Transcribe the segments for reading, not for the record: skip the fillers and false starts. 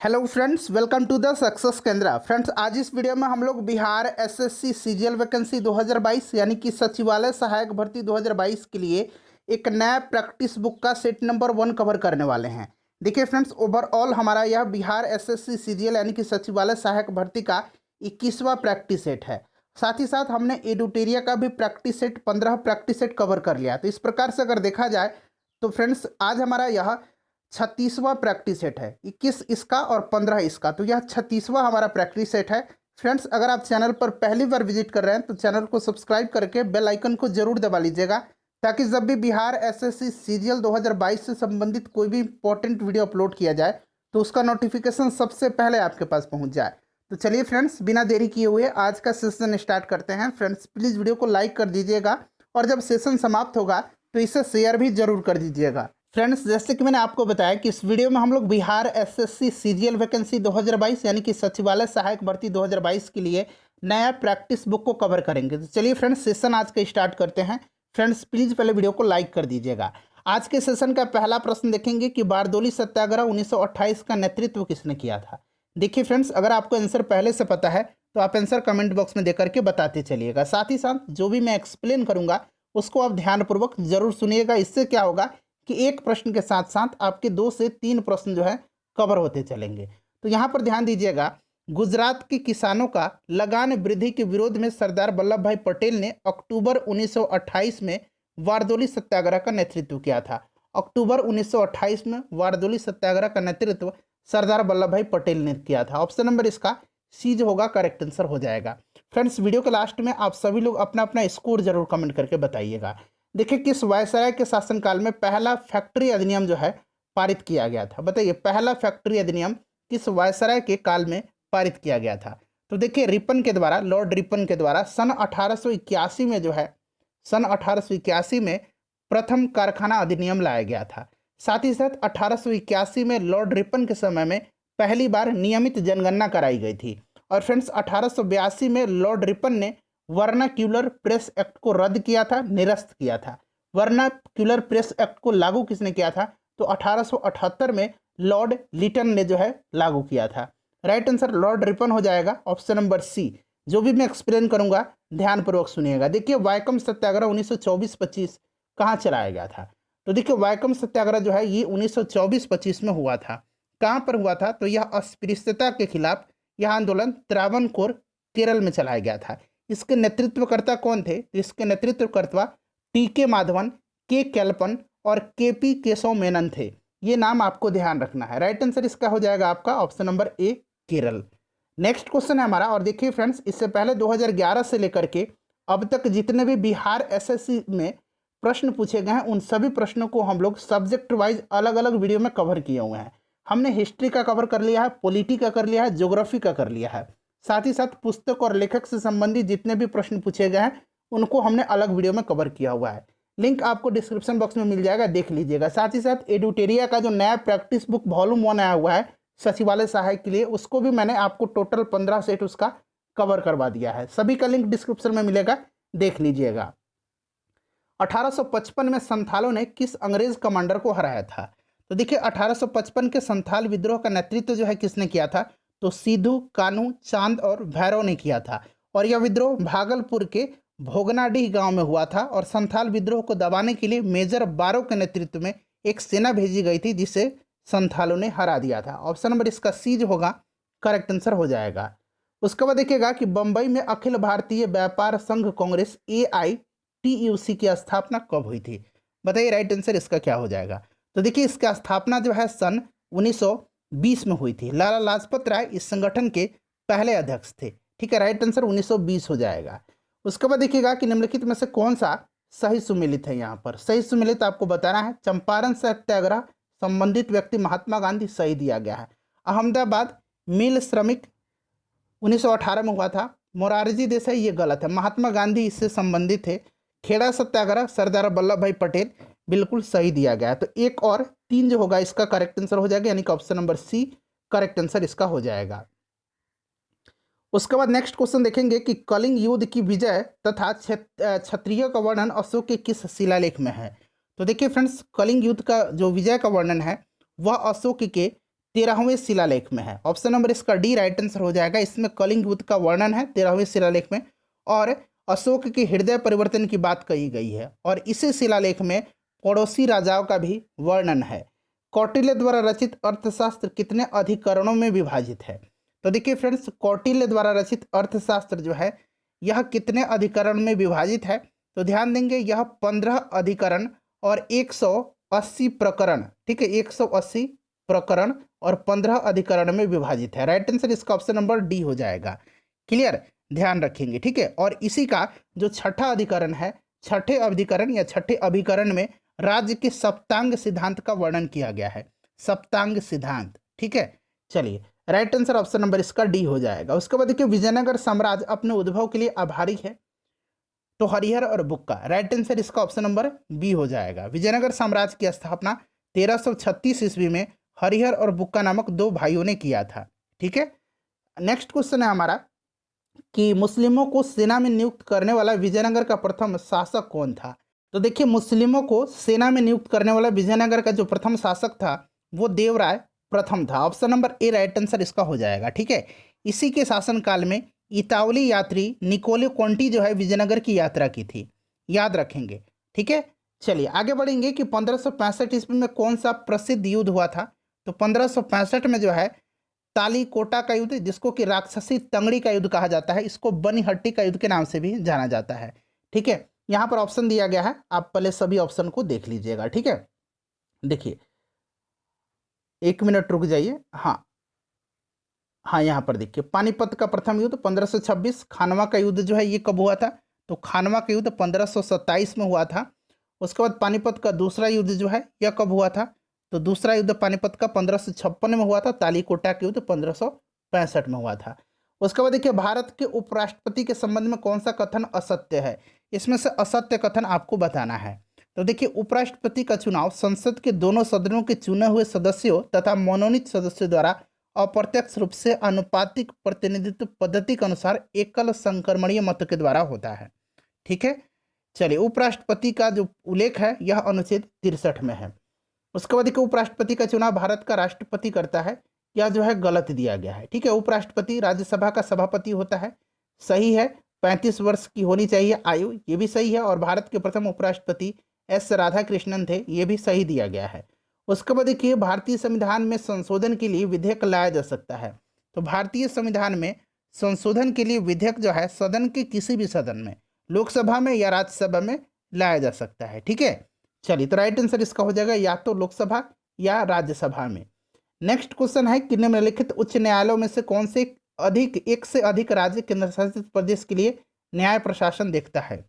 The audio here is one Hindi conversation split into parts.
Hello friends, welcome to the success Kendra. Friends, आज इस वीडियो में हम लोग बिहार एसएससी सीजीएल वैकेंसी 2022 यानी कि सचिवालय सहायक भर्ती 2022 के लिए एक नया प्रैक्टिस बुक का सेट नंबर 1 कवर करने वाले हैं। देखिए फ्रेंड्स, ओवरऑल हमारा यह बिहार एसएससी सीजीएल यानी कि सचिवालय सहायक भर्ती का 21वां प्रैक्टिस सेट है। साथ ही साथ हमने एडुटेरिया का भी practice set 15 practice set cover कर लिया। तो इस प्रकार से अगर देखा जाए तो फ्रेंड्स, आज हमारा यह 36वां प्रैक्टिस सेट है। 21 इसका और 15 इसका, तो यह 36वां हमारा प्रैक्टिस सेट है। फ्रेंड्स, अगर आप चैनल पर पहली बार विजिट कर रहे हैं तो चैनल को सब्सक्राइब करके बेल आइकन को जरूर दबा लीजिएगा, ताकि जब भी बिहार एसएससी सीजीएल 2022 से संबंधित कोई भी इंपॉर्टेंट वीडियो अपलोड किया जाए तो उसका नोटिफिकेशन सबसे पहले आपके पास पहुंच जाए। तो चलिए फ्रेंड्स, बिना देरी किए हुए आज का सेशन स्टार्ट करते हैं। फ्रेंड्स, प्लीज़ वीडियो को लाइक कर दीजिएगा और जब सेशन समाप्त होगा तो इसे शेयर भी जरूर कर दीजिएगा। फ्रेंड्स, जैसे कि मैंने आपको बताया कि इस वीडियो में हम लोग बिहार एसएससी सीजीएल वैकेंसी 2022 यानी कि सचिवालय सहायक भर्ती 2022 के लिए नया प्रैक्टिस बुक को कवर करेंगे। तो चलिए फ्रेंड्स, सेशन आज का स्टार्ट करते हैं। फ्रेंड्स, प्लीज़ पहले वीडियो को लाइक कर दीजिएगा। आज के सेशन का पहला प्रश्न देखेंगे कि बारदोली सत्याग्रह 1928 का नेतृत्व किसने किया था। देखिए फ्रेंड्स, अगर आपको आंसर पहले से पता है तो आप आंसर कमेंट बॉक्स में देकर के बताते चलिएगा। साथ ही साथ जो भी मैं एक्सप्लेन करूँगा उसको आप ध्यानपूर्वक जरूर सुनिएगा। इससे क्या होगा कि एक प्रश्न के साथ साथ आपके 2 से 3 प्रश्न जो है कवर होते चलेंगे। तो यहाँ पर ध्यान दीजिएगा, गुजरात के किसानों का लगान वृद्धि के विरोध में सरदार वल्लभ भाई पटेल ने अक्टूबर 1928 में वारदोली सत्याग्रह का नेतृत्व किया था। अक्टूबर 1928 में वारदोली सत्याग्रह का नेतृत्व सरदार वल्लभ भाई पटेल ने किया था। ऑप्शन नंबर इसका सी जो होगा करेक्ट आंसर हो जाएगा। फ्रेंड्स, वीडियो के लास्ट में आप सभी लोग अपना अपना स्कोर जरूर कमेंट करके बताइएगा। देखिए, किस वायसराय के शासनकाल में पहला फैक्ट्री अधिनियम जो है पारित किया गया था। बताइए, पहला फैक्ट्री अधिनियम किस वायसराय के काल में पारित किया गया था। तो देखिए, रिपन के द्वारा, लॉर्ड रिपन के द्वारा सन 1881 में जो है, सन 1881 में प्रथम कारखाना अधिनियम लाया गया था। साथ ही साथ 1881 में लॉर्ड रिपन के समय में पहली बार नियमित जनगणना कराई गई थी। और फ्रेंड्स, 1882 में लॉर्ड रिपन ने वर्नाक्यूलर प्रेस एक्ट को रद्द किया था, निरस्त किया था। वर्नाक्यूलर प्रेस एक्ट को लागू किसने किया था? तो 1878 में लॉर्ड लिटन ने जो है लागू किया था। राइट आंसर लॉर्ड रिपन हो जाएगा, ऑप्शन नंबर सी। जो भी मैं एक्सप्लेन करूंगा ध्यानपूर्वक सुनिएगा। देखिए, वाइकम सत्याग्रह 1924-25 कहाँ चलाया गया था? तो देखिए, वाइकम सत्याग्रह जो है ये 1924-25 में हुआ था। कहाँ पर हुआ था? तो यह अस्पृश्यता के खिलाफ यह आंदोलन त्रावणकोर, केरल में चलाया गया था। इसके नेतृत्वकर्ता कौन थे? तो इसके नेतृत्वकर्ता टी.के. माधवन, के. कैलपन और के.पी. केशव मेनन थे। ये नाम आपको ध्यान रखना है। राइट आंसर इसका हो जाएगा आपका option number A, Kerala. Next question है हमारा, और देखिए फ्रेंड्स, इससे पहले 2011 से लेकर के अब तक जितने भी बिहार एसएससी में प्रश्न पूछे गए हैं उन सभी प्रश्नों को हम लोग सब्जेक्ट वाइज अलग अलग वीडियो में कवर किए हुए हैं। हमने हिस्ट्री का कवर कर लिया है, पॉलिटी का कर लिया है, ज्योग्राफी का कर लिया है। साथ ही साथ पुस्तक और लेखक से संबंधित जितने भी प्रश्न पूछे गए हैं उनको हमने अलग वीडियो में कवर किया हुआ है। लिंक आपको डिस्क्रिप्शन बॉक्स में मिल जाएगा, देख लीजिएगा। साथ ही साथ एडुटेरिया का जो नया प्रैक्टिस बुक वॉल्यूम 1 आया हुआ है सचिवालय सहायक के लिए, उसको भी मैंने आपको टोटल 15 सेट उसका कवर करवा दिया है। सभी का लिंक डिस्क्रिप्शन में मिलेगा, देख लीजिएगा। 1855 में संथालों ने किस अंग्रेज कमांडर को हराया था? तो देखिए, 1855 के संथाल विद्रोह का नेतृत्व जो है किसने किया था? तो सिद्धू, कान्हू, चांद और भैरव ने किया था। और यह विद्रोह भागलपुर के भोगनाडीह गांव में हुआ था। और संथाल विद्रोह को दबाने के लिए मेजर बारो के नेतृत्व में एक सेना भेजी गई थी, जिसे संथालों ने हरा दिया था। ऑप्शन नंबर इसका सी जो होगा करेक्ट आंसर हो जाएगा। उसके बाद देखिएगा कि बंबई में अखिल भारतीय व्यापार संघ कांग्रेस AITUC की स्थापना कब हुई थी? बताइए, राइट आंसर इसका क्या हो जाएगा? तो देखिए, इसका स्थापना जो है सन 1920 में हुई थी। लाला लाजपत राय इस संगठन के पहले अध्यक्ष थे। ठीक है, राइट आंसर 1920 हो जाएगा। उसके बाद देखिएगा कि निम्नलिखित में से कौन सा सही सुमेलित है। यहाँ पर सही सुमेलित आपको बताना है। चंपारण सत्याग्रह संबंधित व्यक्ति महात्मा गांधी, सही दिया गया है। अहमदाबाद मिल श्रमिक 1918 में हुआ था। मोरारजी देसाई, ये गलत है, महात्मा गांधी इससे संबंधित थे। खेड़ा सत्याग्रह सरदार वल्लभ भाई पटेल, बिल्कुल सही दिया गया है। तो 1 और 3 जो होगा इसका करेक्ट आंसर हो जाएगा, यानी कि option number C correct answer इसका हो जाएगा। उसके बाद नेक्स्ट क्वेश्चन देखेंगे कि कलिंग युद्ध की विजय तथा क्षत्रिय का वर्णन अशोक के किस शिलालेख में है? तो देखिए फ्रेंड्स, कलिंग युद्ध का जो विजय का वर्णन है वह अशोक के 13वें शिलालेख में है। ऑप्शन नंबर इसका डी राइट आंसर हो जाएगा। इसमें कलिंग युद्ध का वर्णन है 13वें शिलालेख में, और अशोक के हृदय परिवर्तन की बात कही गई है, और इसी शिलालेख में पड़ोसी राजाओं का भी वर्णन है। कौटिल्य द्वारा रचित अर्थशास्त्र कितने अधिकरणों में विभाजित है? तो देखिए फ्रेंड्स, कौटिल्य द्वारा रचित अर्थशास्त्र जो है यह कितने अधिकरण में विभाजित है? तो ध्यान देंगे, यह 15 अधिकरण और 180 प्रकरण, ठीक है, 180 प्रकरण और 15 अधिकरण में विभाजित है। राइट आंसर इसका ऑप्शन नंबर डी हो जाएगा। क्लियर, ध्यान रखेंगे, ठीक है। और इसी का जो छठा अधिकरण है, छठे अधिकरण या छठे अभिकरण में राज्य के सप्तांग सिद्धांत का वर्णन किया गया है। सप्तांग सिद्धांत, ठीक है। चलिए, राइट आंसर ऑप्शन नंबर इसका डी हो जाएगा। उसके बाद देखिए, विजयनगर साम्राज्य अपने उद्भव के लिए आभारी है? तो हरिहर और बुक्का। राइट आंसर इसका ऑप्शन नंबर बी हो जाएगा। विजयनगर साम्राज्य की स्थापना 1336 ईस्वी में हरिहर और बुक्का नामक दो भाइयों ने किया था, ठीक है। नेक्स्ट क्वेश्चन है हमारा कि मुस्लिमों को सेना में नियुक्त करने वाला विजयनगर का प्रथम शासक कौन था? तो देखिए, मुस्लिमों को सेना में नियुक्त करने वाला विजयनगर का जो प्रथम शासक था वो देवराय प्रथम था। Option number A right answer इसका हो जाएगा, ठीक है। इसी के शासनकाल में इतावली यात्री निकोले कोंटी जो है विजयनगर की यात्रा की थी, याद रखेंगे, ठीक है। चलिए आगे बढ़ेंगे कि 1565 ईस्वी में कौन सा प्रसिद्ध युद्ध हुआ था? तो 1565 में जो है तालीकोटा का युद्ध, जिसको कि राक्षसी तंगड़ी का युद्ध कहा जाता है, इसको बनीहट्टी का युद्ध के नाम से भी जाना जाता है, ठीक है। यहाँ पर ऑप्शन दिया गया है, आप पहले सभी ऑप्शन को देख लीजिएगा, ठीक है। देखिए, एक मिनट रुक जाइए। हाँ हाँ, यहाँ पर देखिए, पानीपत का प्रथम युद्ध 1526। खानवा का युद्ध जो है ये कब हुआ था? तो खानवा का युद्ध 1527 में हुआ था। उसके बाद पानीपत का दूसरा युद्ध जो है यह कब हुआ था? तो दूसरा युद्ध पानीपत का 1556 में हुआ था। तालीकोटा का युद्ध 1565 में हुआ था। उसके बाद देखिए, भारत के उपराष्ट्रपति के संबंध में कौन सा कथन असत्य है? इसमें से असत्य कथन आपको बताना है। तो देखिए, उपराष्ट्रपति का चुनाव संसद के दोनों सदनों के चुने हुए सदस्यों तथा मनोनीत सदस्यों द्वारा अप्रत्यक्ष रूप से अनुपातिक प्रतिनिधित्व पद्धति के अनुसार एकल संक्रमणीय मत के द्वारा होता है, ठीक है। चलिए, उपराष्ट्रपति का जो उल्लेख है यह अनुच्छेद 63 में है। उसके बाद देखिए, उपराष्ट्रपति का चुनाव भारत का राष्ट्रपति करता है, यह जो है गलत दिया गया है, ठीक है। उपराष्ट्रपति राज्यसभा का सभापति होता है, सही है। 35 वर्ष की होनी चाहिए आयु, ये भी सही है। और भारत के प्रथम उपराष्ट्रपति एस राधाकृष्णन थे, ये भी सही दिया गया है। उसके बाद देखिए, भारतीय संविधान में संशोधन के लिए विधेयक लाया जा सकता है। तो भारतीय संविधान में संशोधन के लिए विधेयक जो है सदन के किसी भी सदन में, लोकसभा में या राज्यसभा में लाया जा सकता है, ठीक है। चलिए, तो राइट आंसर इसका हो जाएगा या तो लोकसभा या राज्यसभा में। नेक्स्ट क्वेश्चन है कि निम्नलिखित उच्च न्यायालयों में से कौन से एक से अधिक राज्य केंद्र शासित प्रदेश के लिए न्याय प्रशासन देखता है?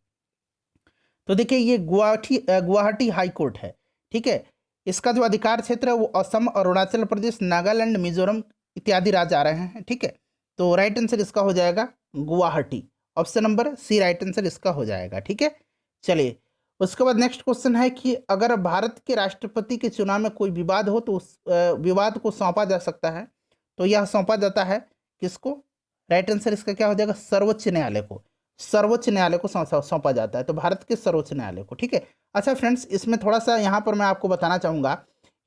तो देखिए, ये गुवाहाटी हाई कोर्ट है, ठीक है। इसका जो अधिकार क्षेत्र है वो असम, अरुणाचल प्रदेश, नागालैंड, मिजोरम इत्यादि राज्य आ रहे हैं, ठीक है। तो राइट आंसर इसका हो जाएगा Guwahati. Option number C right answer इसका हो जाएगा, ठीक है। चलिए, उसके बाद नेक्स्ट क्वेश्चन है कि अगर भारत के राष्ट्रपति के चुनाव में कोई विवाद हो तो उस विवाद को सौंपा जा सकता है। तो यह सौंपा जाता है किसको? राइट आंसर इसका क्या हो जाएगा? सर्वोच्च न्यायालय को। सर्वोच्च न्यायालय को सौंपा जाता है, तो भारत के सर्वोच्च न्यायालय को, ठीक है। अच्छा फ्रेंड्स, इसमें थोड़ा सा यहाँ पर मैं आपको बताना चाहूँगा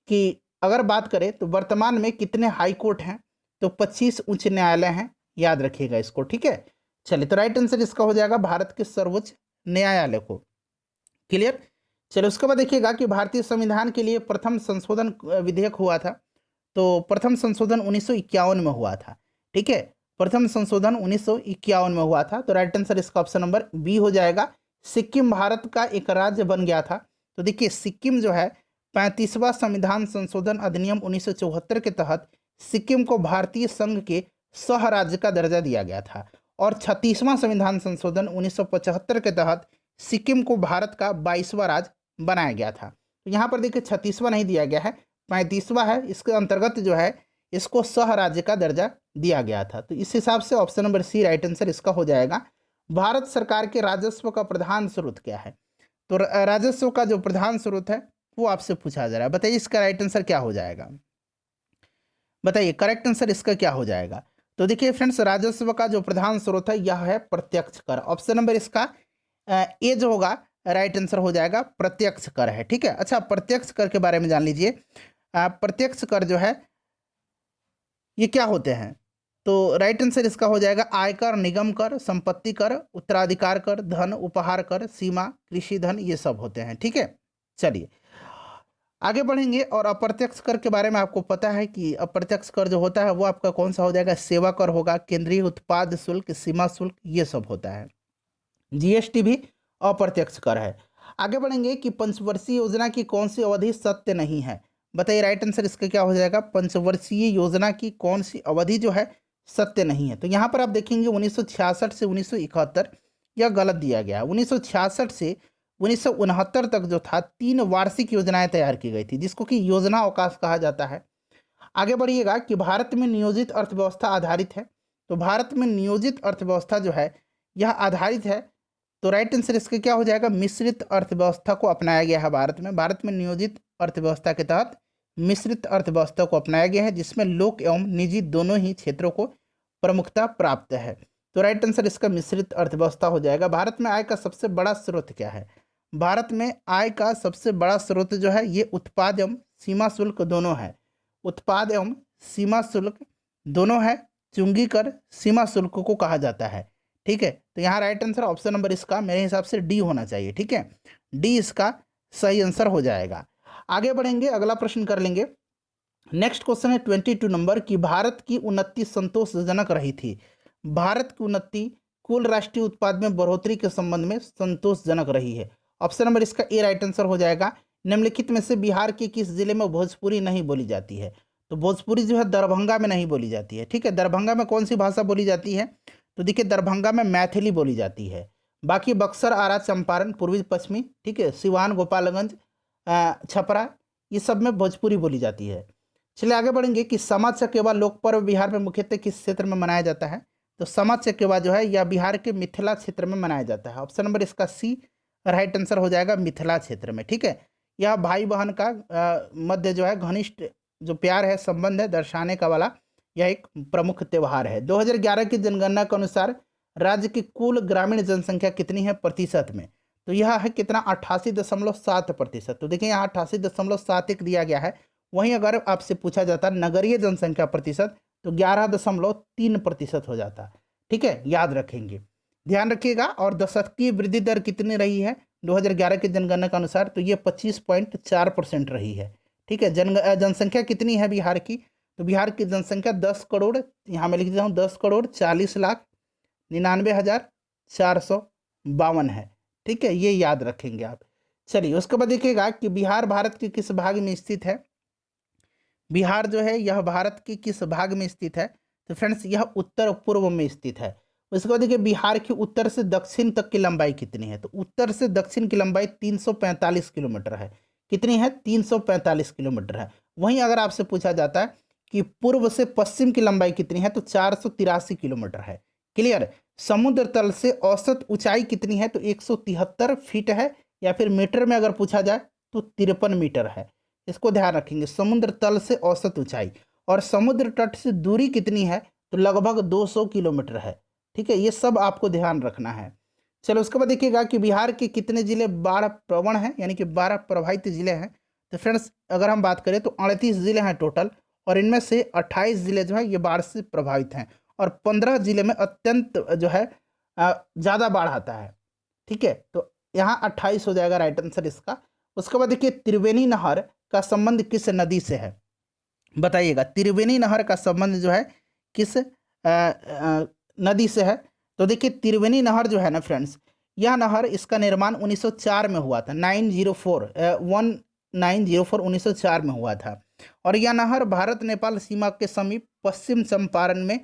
कि अगर बात करें तो वर्तमान में कितने हाई कोर्ट हैं? तो 25 उच्च न्यायालय हैं, याद रखिएगा इसको, ठीक है। चलिए, तो राइट आंसर इसका हो जाएगा भारत के सर्वोच्च न्यायालय को। क्लियर। चलिए, उसके बाद देखिएगा कि भारतीय संविधान के लिए प्रथम संशोधन विधेयक हुआ था। तो प्रथम संशोधन 1951 में हुआ था, ठीक है। प्रथम संशोधन 1951 में हुआ था। तो राइट आंसर इसका ऑप्शन नंबर बी हो जाएगा। सिक्किम भारत का एक राज्य बन गया था। तो देखिए, सिक्किम जो है 35वां संविधान संशोधन अधिनियम 1974 के तहत सिक्किम को भारतीय संघ के सह राज्य का दर्जा दिया गया था। और 36वां संविधान संशोधन 1975 के तहत सिक्किम को भारत का 22वां राज्य बनाया गया था। तो यहाँ पर देखिए 36वां नहीं दिया गया है, 35वां है। इसके अंतर्गत जो है इसको सह राज्य का दर्जा दिया गया था। तो इस हिसाब से option number C right answer इसका हो जाएगा। भारत सरकार के राजस्व का प्रधान स्रोत क्या है? तो राजस्व का जो प्रधान स्रोत है वो आपसे पूछा जा रहा है, बताइए इसका राइट आंसर क्या हो जाएगा? बताइए करेक्ट आंसर इसका क्या हो जाएगा? तो देखिए फ्रेंड्स, राजस्व का जो प्रधान स्रोत है यह है प्रत्यक्ष कर। ऑप्शन नंबर इसका ए जो होगा राइट आंसर हो जाएगा, प्रत्यक्ष कर है, ठीक है। अच्छा, प्रत्यक्ष कर के बारे में जान लीजिए। प्रत्यक्ष कर जो है ये क्या होते हैं? तो राइट आंसर इसका हो जाएगा आयकर, निगम कर, संपत्ति कर, उत्तराधिकार कर, धन, उपहार कर, सीमा, कृषि धन, ये सब होते हैं। ठीक है, चलिए आगे बढ़ेंगे। और अप्रत्यक्ष कर के बारे में आपको पता है कि अप्रत्यक्ष कर जो होता है वो आपका कौन सा हो जाएगा? सेवा कर होगा, केंद्रीय उत्पाद शुल्क, सीमा शुल्क, ये सब होता है। जीएसटी भी अप्रत्यक्ष कर है। आगे बढ़ेंगे कि पंचवर्षीय योजना की कौन सी अवधि सत्य नहीं है? बताइए राइट आंसर इसका क्या हो जाएगा? पंचवर्षीय योजना की कौन सी अवधि जो है सत्य नहीं है? तो यहाँ पर आप देखेंगे 1966 से 1971 यह गलत दिया गया। 1966 से 1969 तक जो था 3 वार्षिक योजनाएं तैयार की गई थी, जिसको कि योजना अवकाश कहा जाता है। आगे बढ़िएगा कि भारत में नियोजित अर्थव्यवस्था आधारित है। तो भारत में नियोजित अर्थव्यवस्था जो है यह आधारित है। तो राइट आंसर इसका क्या हो जाएगा? मिश्रित अर्थव्यवस्था को अपनाया गया है भारत में। भारत में नियोजित अर्थव्यवस्था के तहत मिश्रित अर्थव्यवस्था को अपनाया गया है, जिसमें लोक एवं निजी दोनों ही क्षेत्रों को प्रमुखता प्राप्त है। तो राइट आंसर इसका मिश्रित अर्थव्यवस्था हो जाएगा। भारत में आय का सबसे बड़ा स्रोत क्या है? भारत में आय का सबसे बड़ा स्रोत जो है ये उत्पाद एवं सीमा शुल्क दोनों है। उत्पाद एवं सीमा शुल्क दोनों है। चुंगी कर सीमा शुल्क को कहा जाता है। ठीक है, तो यहाँ राइट आंसर ऑप्शन नंबर इसका मेरे हिसाब से डी होना चाहिए। ठीक है, डी इसका सही आंसर हो जाएगा। आगे बढ़ेंगे, अगला प्रश्न कर लेंगे। नेक्स्ट क्वेश्चन है 22 नंबर की भारत की उन्नति संतोषजनक रही थी। भारत की उन्नति कुल राष्ट्रीय उत्पाद में बढ़ोतरी के संबंध में संतोषजनक रही है। ऑप्शन नंबर इसका ए राइट आंसर हो जाएगा। निम्नलिखित में से बिहार के किस जिले में भोजपुरी नहीं बोली जाती है? तो भोजपुरी जो है दरभंगा में नहीं बोली जाती है। ठीक है, दरभंगा में कौन सी भाषा बोली जाती है? तो देखिए दरभंगा में मैथिली बोली जाती है। बाकी बक्सर, आरा, चंपारण, पूर्वी पश्चिमी, ठीक है, सिवान, गोपालगंज, छपरा, ये सब में भोजपुरी बोली जाती है। चलिए आगे बढ़ेंगे कि समा चकेवा लोक पर्व बिहार में मुख्यतः किस क्षेत्र में मनाया जाता है? तो समा चकेवा जो है यह बिहार के मिथिला क्षेत्र में मनाया जाता है। ऑप्शन नंबर इसका सी राइट आंसर हो जाएगा, मिथिला क्षेत्र में। ठीक है, यह भाई बहन का मध्य जो है घनिष्ठ जो प्यार है, संबंध है, दर्शाने का वाला यह एक प्रमुख त्यौहार है। 2011 की जनगणना के अनुसार राज्य की कुल ग्रामीण जनसंख्या कितनी है प्रतिशत में? तो यह है कितना? 88.7%। तो देखिए यहाँ 88.71 दिया गया है। वहीं अगर आपसे पूछा जाता नगरीय जनसंख्या प्रतिशत तो 11.3% हो जाता। ठीक है, याद रखेंगे, ध्यान रखिएगा। और दशकीय वृद्धि दर कितनी रही है 2011 की जनगणना के अनुसार? तो ये 25.4% रही है। ठीक है, जनसंख्या कितनी है बिहार की? तो बिहार की जनसंख्या 10 करोड़, यहाँ मैं लिख देता हूँ 10,40,99,452 है। ठीक है, ये याद रखेंगे आप। चलिए उसके बाद देखिएगा कि बिहार भारत के किस भाग में स्थित है? बिहार जो है यह भारत के किस भाग में स्थित है? तो फ्रेंड्स यह उत्तर पूर्व में स्थित है। उसके बाद देखिए बिहार की उत्तर से दक्षिण तक की लंबाई कितनी है? तो उत्तर से दक्षिण की लंबाई 345 किलोमीटर है। कितनी है? 345 किलोमीटर है। वहीं अगर आपसे पूछा जाता है कि पूर्व से पश्चिम की लंबाई कितनी है? तो 483 किलोमीटर है। क्लियर? समुद्र तल से औसत ऊंचाई कितनी है? तो 173 फीट है, या फिर मीटर में अगर पूछा जाए तो 53 मीटर है। इसको ध्यान रखेंगे, समुद्र तल से औसत ऊंचाई। और समुद्र तट से दूरी कितनी है? तो लगभग 200 किलोमीटर है। ठीक है, ये सब आपको ध्यान रखना है। चलो उसके बाद देखिएगा कि बिहार के कितने जिले बाढ़ प्रवण हैं, यानी कि 12 प्रभावित जिले हैं। तो फ्रेंड्स अगर हम बात करें तो 38 जिले हैं टोटल, और इनमें से 28 जिले जो है ये बाढ़ से प्रभावित हैं, और 15 जिले में अत्यंत जो है ज़्यादा बाढ़ आता है। ठीक है, तो यहाँ 28 हो जाएगा राइट आंसर इसका। उसके बाद देखिए त्रिवेणी नहर का संबंध किस नदी से है? बताइएगा, त्रिवेणी नहर का संबंध जो है किस नदी से है? तो देखिए त्रिवेणी नहर जो है ना फ्रेंड्स, यह नहर, इसका निर्माण 1904 में हुआ था। 1904 1904 में हुआ था। और यह नहर भारत नेपाल सीमा के समीप पश्चिम चंपारण में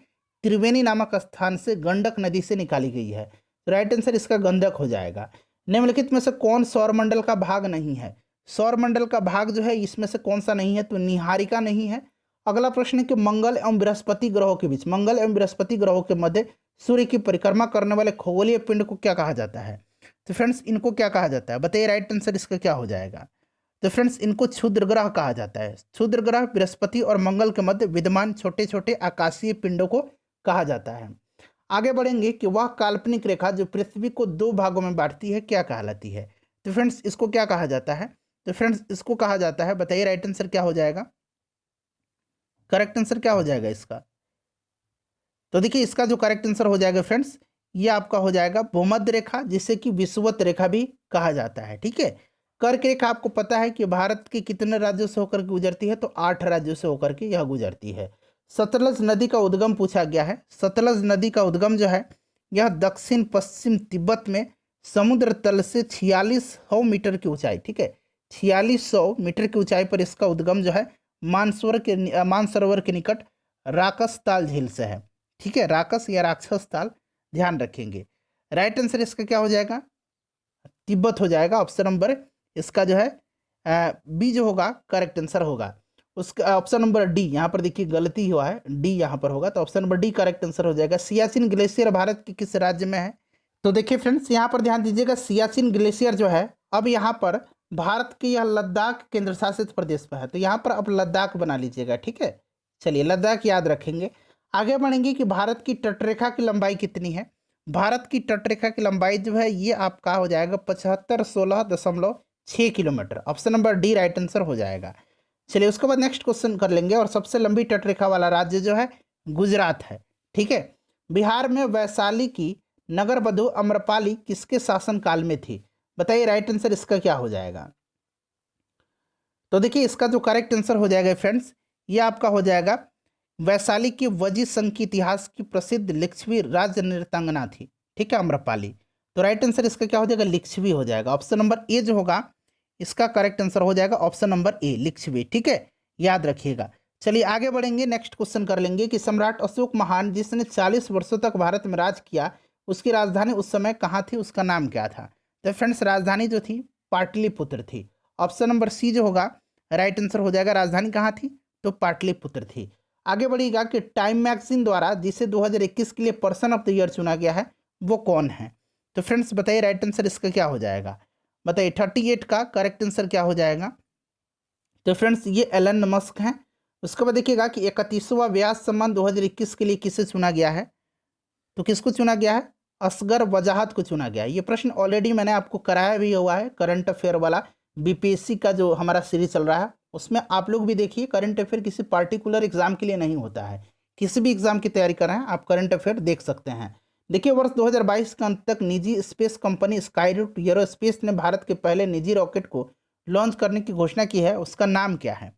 त्रिवेणी नामक स्थान से गंडक नदी से निकाली गई है। राइट आंसर इसका गंडक हो जाएगा। निम्नलिखित में से कौन सौरमंडल का भाग नहीं है? सौरमंडल का भाग जो है इसमें से कौन सा नहीं है? तो निहारिका नहीं है। अगला प्रश्न है कि मंगल एवं बृहस्पति ग्रहों के बीच, मंगल एवं बृहस्पति ग्रहों के मध्य सूर्य की परिक्रमा करने वाले खगोलीय पिंड को क्या कहा जाता है? तो फ्रेंड्स इनको क्या कहा जाता है? बताइए राइट आंसर इसका क्या हो जाएगा? तो फ्रेंड्स इनको क्षुद्र ग्रह कहा जाता है। क्षुद्र ग्रह बृहस्पति और मंगल के मध्य विद्यमान छोटे छोटे आकाशीय पिंडों को कहा जाता है। आगे बढ़ेंगे कि वह काल्पनिक रेखा जो पृथ्वी को 2 भागों में बांटती है क्या कहलाती है? तो फ्रेंड्स इसको क्या कहा जाता है? तो फ्रेंड्स इसको कहा जाता है, बताइए राइट आंसर क्या हो जाएगा? करेक्ट आंसर क्या हो जाएगा इसका? तो देखिए इसका जो करेक्ट आंसर हो जाएगा फ्रेंड्स, ये आपका हो जाएगा भूमध्य रेखा, जिसे कि विषुवत रेखा भी कहा जाता है। ठीक है, कर्क रेखा आपको पता है कि भारत के कितने राज्यों से होकर के गुजरती है? तो 8 राज्यों से होकर के यह गुजरती है। सतलज नदी का उद्गम पूछा गया है। सतलज नदी का उद्गम जो है यह दक्षिण पश्चिम तिब्बत में समुद्र तल से 4600 मीटर की ऊंचाई, ठीक है, 4600 मीटर की ऊंचाई पर इसका उद्गम जो है मानसरोवर के निकट राकस ताल झील से है। ठीक है, राकस या राक्षस ताल, ध्यान रखेंगे। राइट आंसर इसका क्या हो जाएगा? तिब्बत हो जाएगा। ऑप्शन नंबर इसका जो है बी जो होगा करेक्ट आंसर होगा। उसका ऑप्शन नंबर डी, यहाँ पर देखिए गलती हुआ है, डी यहाँ पर होगा, तो option number D correct answer हो जाएगा। सियाचिन ग्लेशियर भारत के किस राज्य में है? तो देखिए फ्रेंड्स यहाँ पर ध्यान दीजिएगा, सियाचिन ग्लेशियर जो है अब यहाँ पर भारत के यह लद्दाख केंद्र शासित प्रदेश पर है, तो यहाँ पर अब लद्दाख बना लीजिएगा। ठीक है, चलिए लद्दाख याद रखेंगे। आगे बढ़ेंगे कि भारत की तटरेखा की लंबाई कितनी है? भारत की तटरेखा की लंबाई जो है ये आपका हो जाएगा 7516.6 kilometre. Option number D right answer हो जाएगा। चलिए उसके बाद नेक्स्ट क्वेश्चन कर लेंगे, और सबसे लंबी तटरेखा वाला राज्य जो है गुजरात है। ठीक है, बिहार में वैशाली की नगर बधू अम्रपाली किसके शासनकाल में थी? बताइए राइट आंसर इसका क्या हो जाएगा? तो देखिए इसका जो करेक्ट आंसर हो जाएगा फ्रेंड्स, ये आपका हो जाएगा वैशाली की वजी संघ के इतिहास की प्रसिद्ध लिच्छवी राज्य नृत्यांगना थी। ठीक है, अम्रपाली। तो राइट आंसर इसका क्या हो जाएगा? लिच्छवी हो जाएगा। ऑप्शन नंबर ए जो होगा इसका करेक्ट आंसर हो जाएगा, ऑप्शन नंबर ए लिच्छवी। ठीक है, याद रखिएगा। चलिए आगे बढ़ेंगे, नेक्स्ट क्वेश्चन कर लेंगे कि सम्राट अशोक महान जिसने 40 वर्षों तक भारत में राज किया, उसकी राजधानी उस समय कहाँ थी, उसका नाम क्या था? तो फ्रेंड्स राजधानी जो थी पाटलिपुत्र थी। ऑप्शन नंबर सी जो होगा राइट आंसर हो जाएगा। राजधानी कहाँ थी? तो पाटलिपुत्र थी। आगे बढ़िएगा कि टाइम मैगजीन द्वारा जिसे 2021 के लिए पर्सन ऑफ द ईयर चुना गया है वो कौन है? तो फ्रेंड्स बताइए राइट आंसर इसका क्या हो जाएगा? बताइए 38 का करेक्ट आंसर क्या हो जाएगा? तो फ्रेंड्स ये एलन मस्क हैं। उसके बाद देखिएगा कि 31वां व्यास सम्मान 2021 के लिए किसे चुना गया है? तो किसको चुना गया है? असगर वजाहत को चुना गया है। ये प्रश्न ऑलरेडी मैंने आपको कराया भी हुआ है, करंट अफेयर वाला बीपीएससी का जो हमारा सीरीज चल रहा है उसमें आप लोग भी देखिए। करंट अफेयर किसी पार्टिकुलर एग्जाम के लिए नहीं होता है, किसी भी एग्जाम की तैयारी कर रहे हैं आप करंट अफेयर देख सकते हैं। देखिए वर्ष 2022 के अंत तक निजी स्पेस कंपनी स्काईरूट एरोस्पेस ने भारत के पहले निजी रॉकेट को लॉन्च करने की घोषणा की है। उसका नाम क्या है?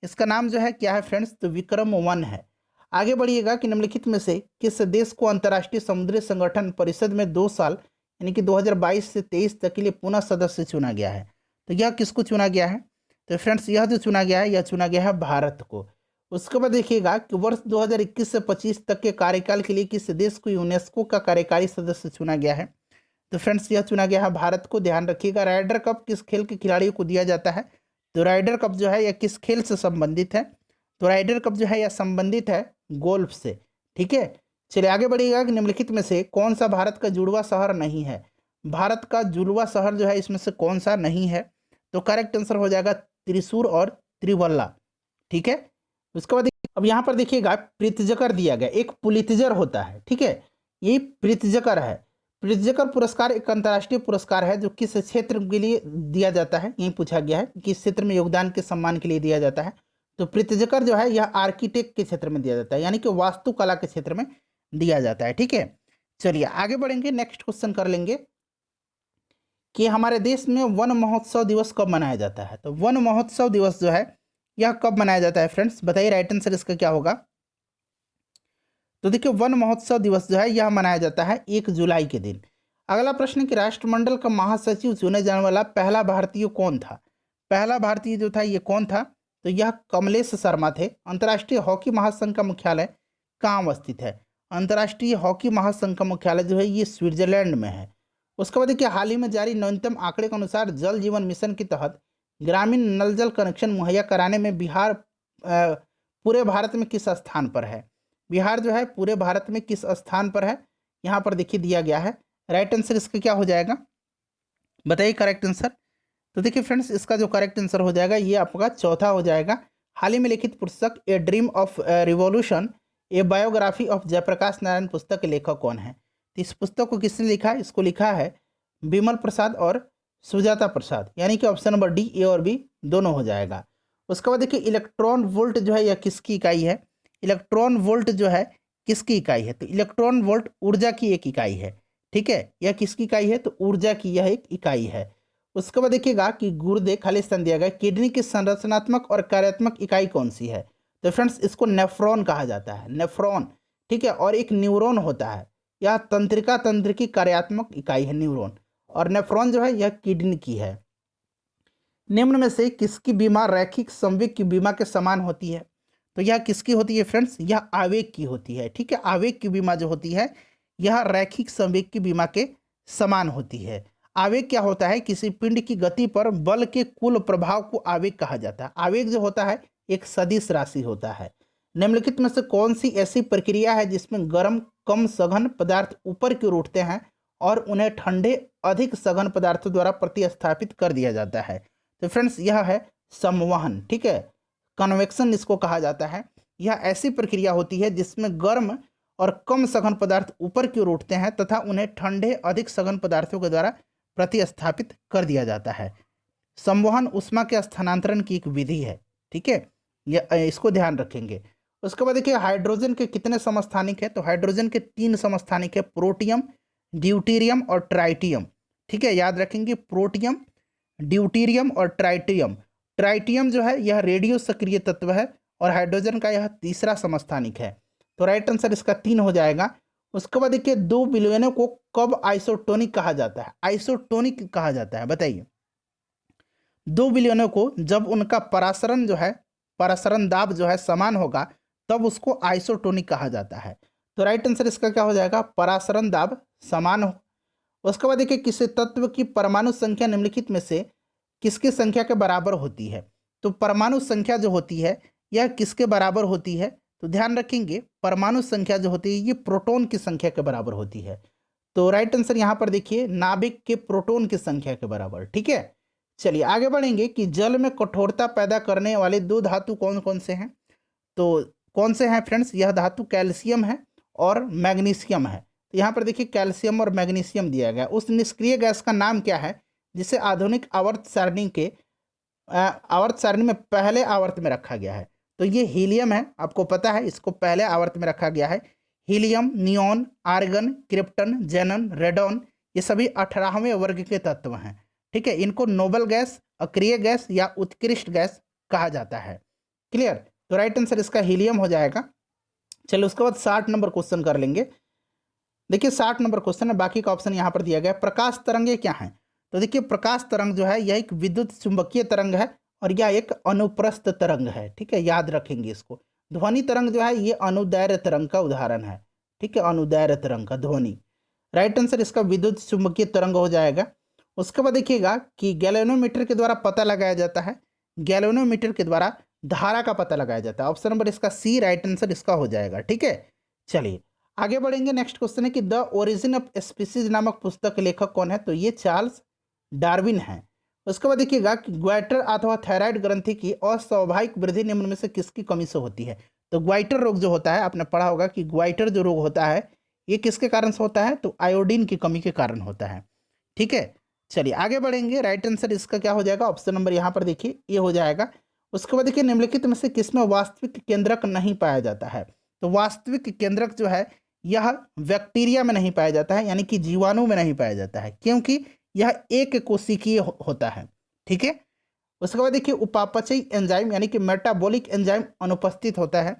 इसका नाम जो है क्या है फ्रेंड्स? तो विक्रम-1 है। आगे बढ़िएगा कि निम्नलिखित में से किस देश को अंतर्राष्ट्रीय समुद्री संगठन परिषद में 2 साल यानी कि 2022 से 23 तक के लिए पुनः सदस्य चुना गया है? तो यह किसको चुना गया है? तो फ्रेंड्स यह जो चुना गया है यह चुना गया है भारत को। उसके बाद देखिएगा कि वर्ष 2021 से 25 तक के कार्यकाल के लिए किस देश को यूनेस्को का कार्यकारी सदस्य चुना गया है? तो फ्रेंड्स यह चुना गया है भारत को। ध्यान रखिएगा। राइडर कप किस खेल के खिलाड़ियों को दिया जाता है? तो राइडर कप जो है यह किस खेल से संबंधित है? तो राइडर कप जो है यह संबंधित है गोल्फ से। ठीक है, चलिए आगे बढ़िएगा कि निम्नलिखित में से कौन सा भारत का जुड़वा शहर नहीं है? भारत का जुड़वा शहर जो है इसमें से कौन सा नहीं है? तो करेक्ट आंसर हो जाएगा त्रिशूर और त्रिवल्ला। ठीक है, उसके बाद अब यहाँ पर देखिएगा प्रीतिजकर दिया गया, एक पुलितजर होता है। ठीक है, ये प्रीतिजकर है। प्रीतिजकर पुरस्कार एक अंतर्राष्ट्रीय पुरस्कार है जो किस क्षेत्र के लिए दिया जाता है, यही पूछा गया है किस क्षेत्र में योगदान के सम्मान के लिए दिया जाता है। तो प्रीतिजकर जो है यह आर्किटेक्ट के क्षेत्र में दिया जाता है, यानी कि वास्तुकला के क्षेत्र में दिया जाता है। ठीक है, चलिए आगे बढ़ेंगे, नेक्स्ट क्वेश्चन कर लेंगे कि हमारे देश में वन महोत्सव दिवस कब मनाया जाता है? तो वन महोत्सव दिवस जो है यह कब मनाया जाता है फ्रेंड्स? बताइए राइट आंसर इसका क्या होगा? तो देखिए वन महोत्सव दिवस जो है यह मनाया जाता है 1 जुलाई के दिन। अगला प्रश्न कि राष्ट्रमंडल का महासचिव चुने जाने वाला पहला भारतीय कौन था? पहला भारतीय जो था ये कौन था? तो यह कमलेश शर्मा थे। अंतर्राष्ट्रीय हॉकी महासंघ का मुख्यालय कहाँ अवस्थित है? अंतर्राष्ट्रीय हॉकी महासंघ का मुख्यालय जो है ये स्विट्जरलैंड में है। उसके बाद देखिए हाल ही में जारी नवीनतम आंकड़े के अनुसार जल जीवन मिशन के तहत ग्रामीण नल जल कनेक्शन मुहैया कराने में बिहार पूरे भारत में किस स्थान पर है? बिहार जो है पूरे भारत में किस स्थान पर है? यहाँ पर देखिए दिया गया है। राइट आंसर इसका क्या हो जाएगा? बताइए करेक्ट आंसर। तो देखिए फ्रेंड्स इसका जो करेक्ट आंसर हो जाएगा ये आपका चौथा हो जाएगा। हाल ही में लिखित पुस्तक a dream of revolution a biography of Jayaprakash Narayan पुस्तक के लेखक कौन है? तो इस पुस्तक को किसने लिखा है? इसको लिखा है बिमल प्रसाद और सुजाता प्रसाद, यानी कि ऑप्शन नंबर डी, ए और बी दोनों हो जाएगा। उसके बाद देखिए इलेक्ट्रॉन वोल्ट जो है यह किसकी इकाई है? इलेक्ट्रॉन वोल्ट जो है किसकी इकाई है? तो इलेक्ट्रॉन वोल्ट ऊर्जा की एक इकाई है। ठीक है, यह किसकी इकाई है? तो ऊर्जा की यह एक इकाई है। उसके बाद देखिएगा कि गुर्दे, खाली स्थान दिया गया, किडनी की संरचनात्मक और कार्यात्मक इकाई कौन सी है? तो फ्रेंड्स इसको नेफ्रॉन कहा जाता है, नेफ्रॉन। ठीक है, और एक न्यूरॉन होता है, यह तंत्रिका तंत्र की कार्यात्मक इकाई है न्यूरॉन, और नेफ्रॉन जो है यह किडनी की है। निम्न में से किसकी बीमा रैखिक संवेग की बीमा के समान होती है? तो यह किसकी होती है फ्रेंड्स? यह आवेग की होती है। ठीक है, आवेग की बीमा जो होती है यह रैखिक संवेग की बीमा के समान होती है। आवेग क्या होता है? किसी पिंड की गति पर बल के कुल प्रभाव को आवेग कहा जाता है। आवेग जो होता है एक सदिश राशि होता है। निम्नलिखित में से कौन सी ऐसी प्रक्रिया है जिसमें गर्म कम सघन पदार्थ ऊपर की ओर उठते हैं और उन्हें ठंडे अधिक सघन पदार्थों द्वारा प्रतिस्थापित कर दिया जाता है? तो फ्रेंड्स यह है संवहन। ठीक है, कन्वेक्शन इसको कहा जाता है। यह ऐसी प्रक्रिया होती है जिसमें गर्म और कम सघन पदार्थ ऊपर की ओर उठते हैं तथा उन्हें ठंडे अधिक सघन पदार्थों के द्वारा प्रतिस्थापित कर दिया जाता है। संवहन ऊष्मा के स्थानांतरण की एक विधि है। ठीक है, इसको ध्यान रखेंगे। उसके बाद देखिए हाइड्रोजन के कितने समस्थानिक है? तो हाइड्रोजन के 3 समस्थानिक है, प्रोटियम, ड्यूटीरियम और ट्राइटियम। ठीक है, याद रखेंगे, प्रोटियम, ड्यूटीरियम और ट्राइटियम। ट्राइटियम जो है यह रेडियो सक्रिय तत्व है और हाइड्रोजन का यह तीसरा समस्थानिक है। तो राइट आंसर इसका 3 हो जाएगा। उसके बाद देखिए दो विलयनों को कब आइसोटोनिक कहा जाता है? आइसोटोनिक कहा जाता है, बताइए। दो विलयनों को जब उनका परासरण जो है, परासरण दाब जो है समान होगा तब उसको आइसोटोनिक कहा जाता है। तो राइट आंसर इसका क्या हो जाएगा? परासरण दाब समान हो। उसके बाद देखिए किसी तत्व की परमाणु संख्या निम्नलिखित में से किसकी संख्या के बराबर होती है? तो परमाणु संख्या जो होती है यह किसके बराबर होती है? तो ध्यान रखेंगे परमाणु संख्या जो होती है ये प्रोटॉन की संख्या के बराबर होती है। तो राइट आंसर यहाँ पर देखिए नाभिक के प्रोटॉन की संख्या के बराबर। ठीक है, चलिए आगे बढ़ेंगे कि जल में कठोरता पैदा करने वाले 2 धातु कौन कौन से हैं? तो कौन से हैं फ्रेंड्स? यह धातु कैल्शियम है और मैग्नीशियम है। तो यहाँ पर देखिए कैल्शियम और मैग्नीशियम दिया गया। उस निष्क्रिय गैस का नाम क्या है जिसे आधुनिक आवर्त सारणी के आवर्त सारणी में पहले आवर्त में रखा गया है? तो ये हीलियम है, आपको पता है, इसको पहले आवर्त में रखा गया है। Helium, neon, argon, krypton, जेनन, radon, ये सभी 18वें वर्ग के तत्व हैं। ठीक है, इनको नोबल गैस, अक्रिय गैस या उत्कृष्ट गैस कहा जाता है। क्लियर? तो राइट आंसर इसका हीलियम हो जाएगा। चलो उसके बाद 60 नंबर क्वेश्चन कर लेंगे। देखिए 60 नंबर क्वेश्चन है, बाकी का ऑप्शन यहाँ पर दिया गया। प्रकाश तरंगे क्या हैं? तो देखिए प्रकाश तरंग जो है यह एक विद्युत चुंबकीय तरंग है और यह एक अनुप्रस्थ तरंग है। ठीक है, याद रखेंगे इसको। ध्वनि तरंग जो है ये अनुदैर्घ्य तरंग का उदाहरण है। ठीक है, अनुदैर्घ्य तरंग का ध्वनि। राइट आंसर इसका विद्युत चुंबकीय तरंग हो जाएगा। उसके बाद देखिएगा कि गैल्वेनोमीटर के द्वारा पता लगाया जाता है, गैल्वेनोमीटर के द्वारा धारा का पता लगाया जाता है। ऑप्शन नंबर इसका सी राइट आंसर इसका हो जाएगा। ठीक है, चलिए आगे बढ़ेंगे। नेक्स्ट क्वेश्चन है कि द ओरिजिन ऑफ स्पीसीज नामक पुस्तक के लेखक कौन है? तो ये चार्ल्स डार्विन है। उसके बाद देखिएगा कि ग्वाइटर अथवा थायराइड ग्रंथि की अस्वाभाविक वृद्धि निम्न में से किसकी कमी से होती है? तो ग्वाइटर रोग जो होता है, आपने पढ़ा होगा कि ग्वाइटर जो रोग होता है ये किसके कारण से होता है? तो आयोडीन की कमी के कारण होता है। ठीक है, चलिए आगे बढ़ेंगे। राइट आंसर इसका क्या हो जाएगा? ऑप्शन नंबर यहाँ पर देखिए ये हो जाएगा। उसके बाद देखिए निम्नलिखित में से किसमें वास्तविक केंद्रक नहीं पाया जाता है? तो वास्तविक केंद्रक जो है यह बैक्टीरिया में नहीं पाया जाता है, यानी कि जीवाणु में नहीं पाया जाता है, क्योंकि यह एक कोशिकीय होता है। ठीक है, उसके बाद देखिए उपापचयी एंजाइम यानी कि मेटाबॉलिक एंजाइम अनुपस्थित होता है।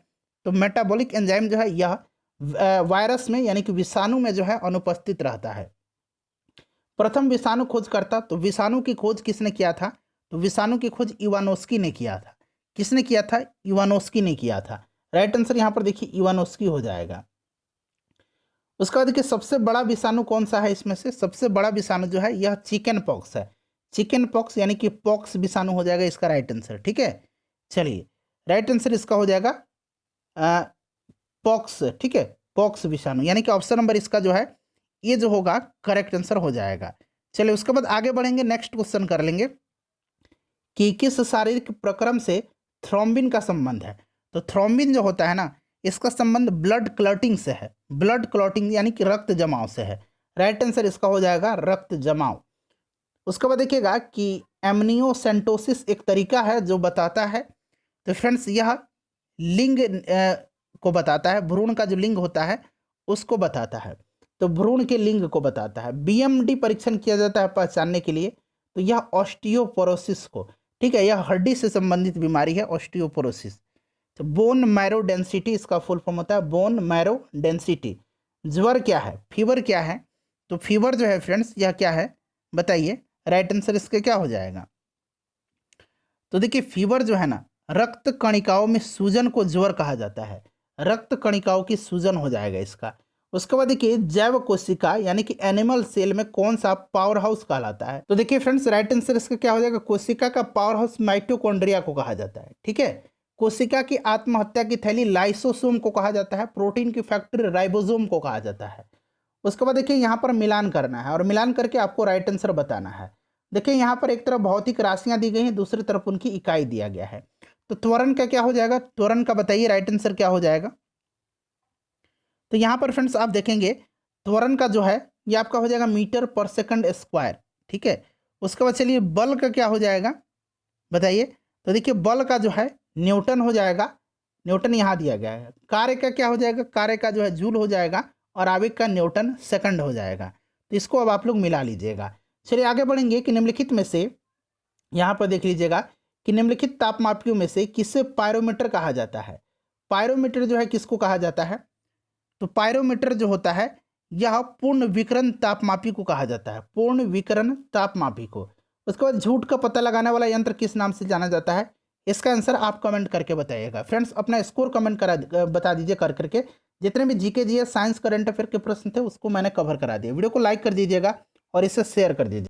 तो मेटाबॉलिक एंजाइम जो है यह वायरस में यानी कि विषाणु में जो है अनुपस्थित रहता है। प्रथम विषाणु खोजकर्ता, तो विषाणु की खोज किसने किया था? तो विषाणु की खोज इवानोस्की ने किया था। किसने किया था? इवानोस्की ने किया था। राइट आंसर यहाँ पर देखिए इवानोस्की हो जाएगा। उसके बाद देखिए सबसे बड़ा विषाणु कौन सा है? इसमें से सबसे बड़ा विषाणु जो है यह चिकन पॉक्स है। चिकन पॉक्स यानी कि पॉक्स विषाणु हो जाएगा इसका राइट आंसर। ठीक है, चलिए राइट आंसर इसका हो जाएगा पॉक्स। ठीक है, पॉक्स विषाणु यानी कि ऑप्शन नंबर इसका जो है ये जो होगा करेक्ट आंसर हो जाएगा। चलिए उसके बाद आगे बढ़ेंगे। नेक्स्ट क्वेश्चन कर लेंगे कि किस शारीरिक प्रक्रम से थ्रोम्बिन का संबंध है? तो थ्रोम्बिन जो होता है ना इसका संबंध ब्लड क्लॉटिंग से है। ब्लड क्लॉटिंग यानी कि रक्त जमाव से है। राइट आंसर इसका हो जाएगा रक्त जमाव। उसके बाद देखिएगा कि एमनियोसेंटोसिस एक तरीका है जो बताता है तो फ्रेंड्स यह लिंग को बताता है, भ्रूण का जो लिंग होता है उसको बताता है, तो भ्रूण के लिंग को बताता है। बीएमडी परीक्षण किया जाता है पहचानने के लिए, तो यह ऑस्टियोपोरोसिस को, ठीक है, यह हड्डी से संबंधित बीमारी है ऑस्टियोपोरोसिस। तो बोन मैरो डेंसिटी इसका फुल फॉर्म होता है, बोन मैरो डेंसिटी। ज्वर क्या है, फीवर क्या है, तो फीवर जो है फ्रेंड्स यह क्या है बताइए, राइट आंसर इसका क्या हो जाएगा। तो देखिए फीवर जो है ना, रक्त कणिकाओं में सूजन को ज्वर कहा जाता है, रक्त कणिकाओं की सूजन हो जाएगा इसका। उसके बाद देखिए जैव कोशिका यानी कि एनिमल सेल में कौन सा पावर हाउस कहलाता है, तो देखिए फ्रेंड्स राइट आंसर इसका क्या हो जाएगा, कोशिका का पावर हाउस माइटोकॉन्ड्रिया को कहा जाता है, ठीक है। कोशिका की आत्महत्या की थैली लाइसोसोम को कहा जाता है, प्रोटीन की फैक्ट्री राइबोसोम को कहा जाता है। उसके बाद देखिए यहाँ पर मिलान करना है और मिलान करके आपको राइट आंसर बताना है। देखिए यहाँ पर एक तरफ भौतिक राशियां दी गई हैं, दूसरी तरफ उनकी इकाई दिया गया है। तो त्वरण का क्या हो जाएगा, त्वरण का बताइए राइट आंसर क्या हो जाएगा। तो यहाँ पर फ्रेंड्स आप देखेंगे त्वरण का जो है ये आपका हो जाएगा मीटर पर सेकंड स्क्वायर, ठीक है। उसके बाद चलिए बल का क्या हो जाएगा बताइए, तो देखिए बल का जो है न्यूटन हो जाएगा, न्यूटन यहाँ दिया गया है। कार्य का क्या हो जाएगा, कार्य का जो है जूल हो जाएगा, और आवेग का न्यूटन सेकंड हो जाएगा। तो इसको अब आप लोग मिला लीजिएगा। चलिए आगे बढ़ेंगे कि निम्नलिखित में से, यहाँ पर देख लीजिएगा कि निम्नलिखित तापमापियों में से किसे पायरोमीटर कहा जाता है। पायरोमीटर जो है किसको कहा जाता है, तो पायरोमीटर जो होता है यह पूर्ण विकिरण तापमापी को कहा जाता है, पूर्ण विकिरण तापमापी को। उसके बाद झूठ का पता लगाने वाला यंत्र किस नाम से जाना जाता है, इसका आंसर आप कमेंट करके बताइएगा। फ्रेंड्स अपना स्कोर कमेंट करा बता दीजिए कर करके। जितने भी GK GS science current affair के प्रश्न थे उसको मैंने कवर करा दिया। वीडियो को लाइक कर दीजिएगा और इसे शेयर कर दीजिए।